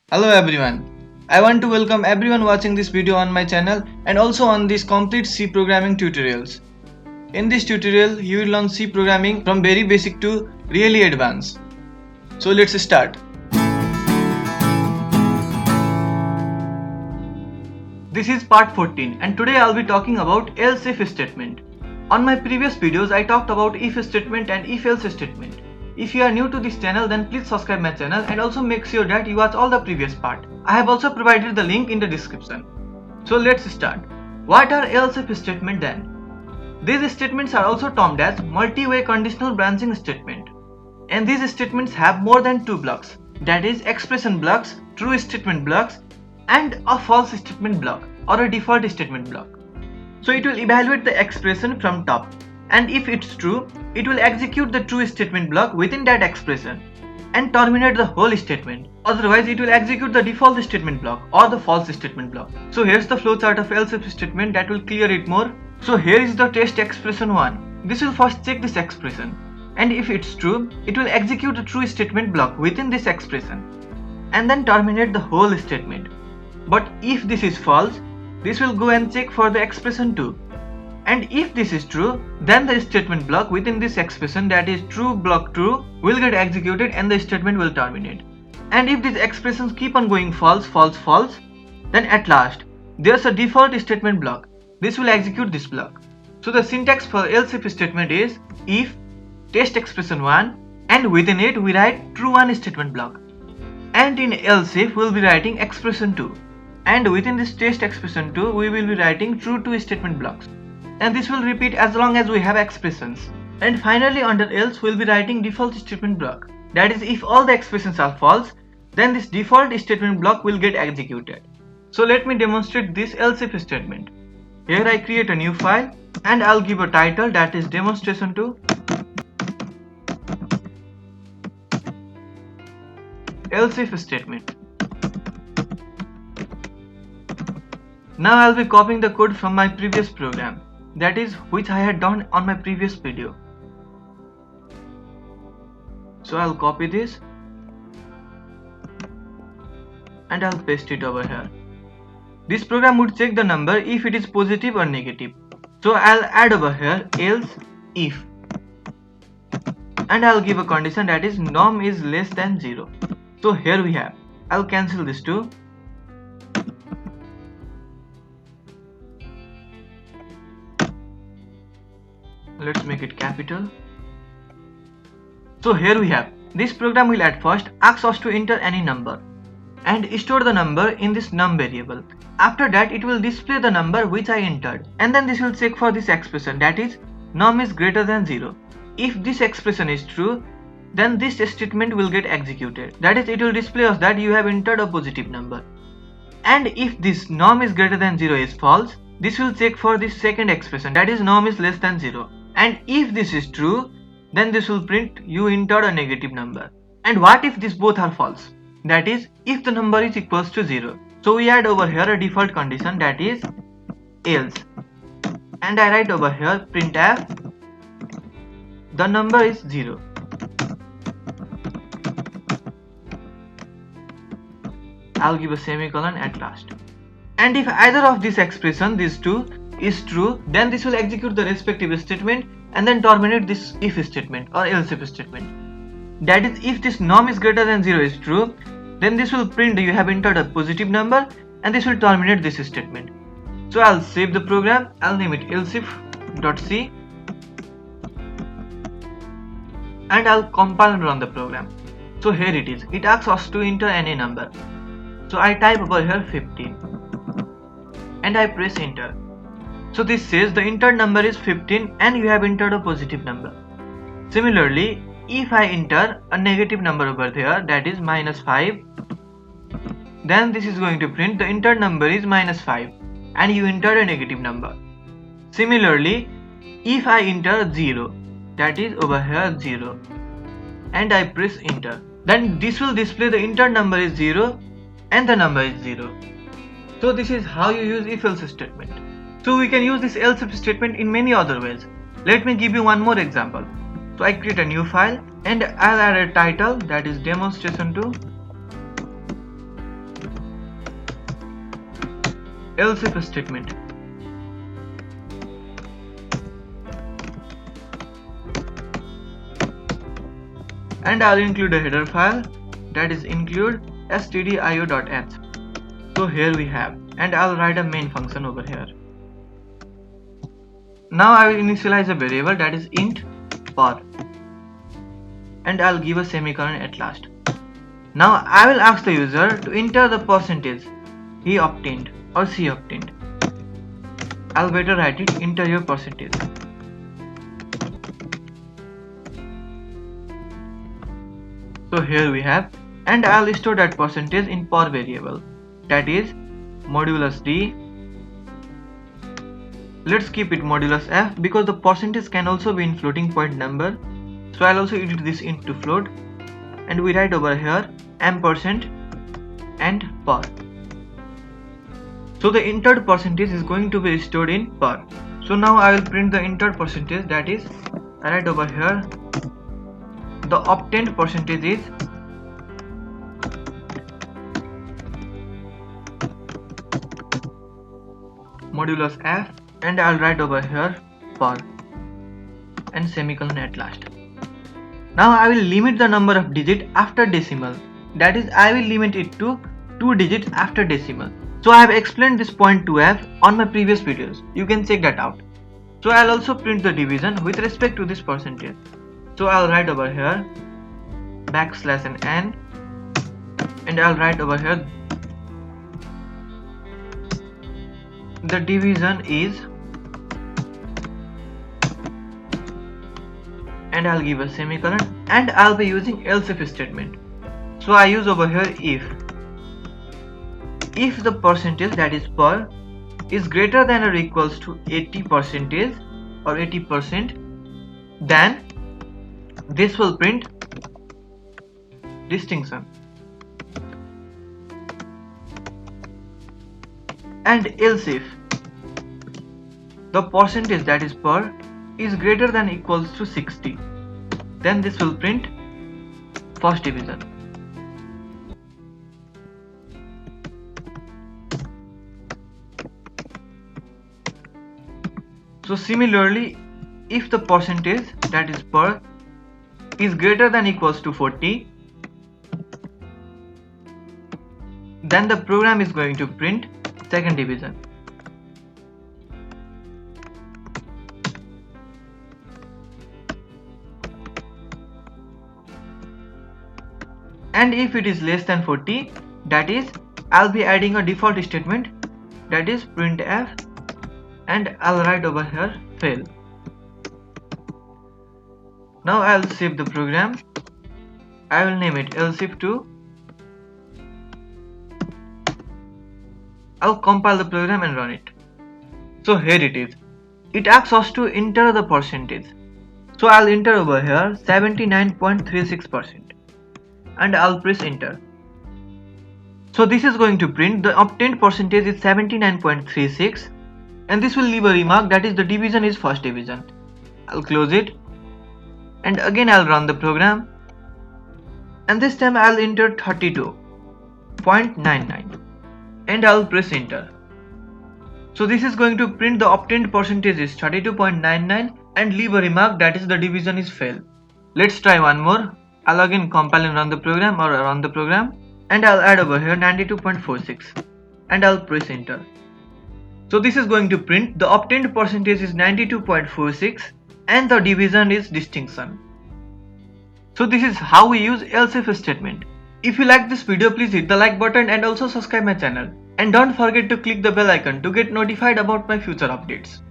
Hello everyone. I want to welcome everyone watching this video on my channel and also on these complete C programming tutorials. In this tutorial, you will learn C programming from very basic to really advanced. So let's start. This is part 14 and today I'll be talking about else-if statement. On my previous videos, I talked about if statement and if-else statement. If you are new to this channel, then please subscribe my channel and also make sure that you watch all the previous part. I have also provided the link in the description. So let's start. What are else-if statement then? These statements are also termed as multi-way conditional branching statement. And these statements have more than two blocks, that is expression blocks, true statement blocks, and a false statement block or a default statement block. So it will evaluate the expression from top, and if it's true, it will execute the true statement block within that expression and terminate the whole statement. Otherwise, it will execute the default statement block or the false statement block. So here's the flowchart of else-if statement that will clear it more. So here is the test expression 1. This will first check this expression, and if it's true, it will execute the true statement block within this expression and then terminate the whole statement. But if this is false, this will go and check for the expression 2. And if this is true, then the statement block within this expression, that is true block true, will get executed and the statement will terminate. And if these expressions keep on going false, false, false, then at last there's a default statement block. This will execute this block. So the syntax for else-if statement is if test expression 1, and within it we write true 1 statement block. And in else-if we'll be writing expression 2. And within this test expression 2 we will be writing true 2 statement blocks. And this will repeat as long as we have expressions. And finally under else we'll be writing default statement block. That is, if all the expressions are false, then this default statement block will get executed. So let me demonstrate this else-if statement. Here I create a new file and I'll give a title, that is demonstration 2 else-if statement. Now I'll be copying the code from my previous program, that is which I had done on my previous video. So I'll copy this and I'll paste it over here. This program would check the number if it is positive or negative. So I'll add over here else if, and I'll give a condition, that is norm is less than 0. So here we have, I'll cancel this too. Let's make it capital. So here we have, this program will at first ask us to enter any number and store the number in this num variable. After that it will display the number which I entered, and then this will check for this expression, that is num is greater than 0. If this expression is true, then this statement will get executed, that is it will display us that you have entered a positive number. And if this num is greater than 0 is false, this will check for this second expression, that is num is less than 0. And if this is true, then this will print you entered a negative number. And what if these both are false? That is, if the number is equals to 0. So we add over here a default condition, that is else. And I write over here printf the number is 0. I'll give a semicolon at last. And if either of these expression, these two, is true, then this will execute the respective statement and then terminate this if statement or else-if statement. That is, if this num is greater than 0 is true, then this will print you have entered a positive number and this will terminate this statement. So I'll save the program, I'll name it elsif.c and I'll compile and run the program. So here it is, it asks us to enter any number. So I type over here 15 and I press enter. So this says the entered number is 15 and you have entered a positive number. Similarly, if I enter a negative number over there, that is -5, then this is going to print the entered number is -5 and you entered a negative number. Similarly, if I enter 0, that is over here 0, and I press enter, then this will display the entered number is 0 and the number is 0. So this is how you use if-else statement. So we can use this else-if statement in many other ways. Let me give you one more example. So I create a new file and I'll add a title, that is demonstration 2 else if statement. And I'll include a header file, that is include stdio.h. So here we have, and I'll write a main function over here. Now I will initialize a variable, that is int per, and I'll give a semicolon at last. Now I will ask the user to enter the percentage he obtained or she obtained. I'll better write it, enter your percentage. So here we have, and I'll store that percentage in per variable, that is modulus d. Let's keep it modulus f because the percentage can also be in floating point number. So I'll also edit this into float, and we write over here ampersand and per. So the entered percentage is going to be stored in per. So now I will print the entered percentage, that is I write over here the obtained percentage is modulus f, and I'll write over here per and semicolon at last. Now I will limit the number of digits after decimal, that is I will limit it to 2 digits after decimal. So I have explained this point 2f on my previous videos, you can check that out. So I'll also print the division with respect to this percentage. So I'll write over here backslash and n, and I'll write over here the division is, and I'll give a semicolon, and I'll be using else if statement. So I use over here if the percentage, that is per, is greater than or equals to 80% or 80%, then this will print distinction. And else if the percentage, that is per, is greater than or equals to 60, then this will print first division. So similarly, if the percentage, that is per, is greater than or equals to 40, then the program is going to print second division. And if it is less than 40, that is I'll be adding a default statement, that is printf, and I'll write over here fail. Now I'll save the program. I will name it else if 2. I'll compile the program and run it. So here it is. It asks us to enter the percentage. So I'll enter over here 79.36%, and I'll press enter. So this is going to print the obtained percentage is 79.36, and this will leave a remark, that is the division is first division. I'll close it, and again I'll run the program, and this time I'll enter 32.99, and I'll press enter. So this is going to print the obtained percentage is 32.99 and leave a remark, that is the division is failed. Let's try one more. I'll again compile and run the program, and I'll add over here 92.46, and I'll press enter. So this is going to print the obtained percentage is 92.46 and the division is distinction. So this is how we use else if statement. If you like this video, please hit the like button and also subscribe my channel. And don't forget to click the bell icon to get notified about my future updates.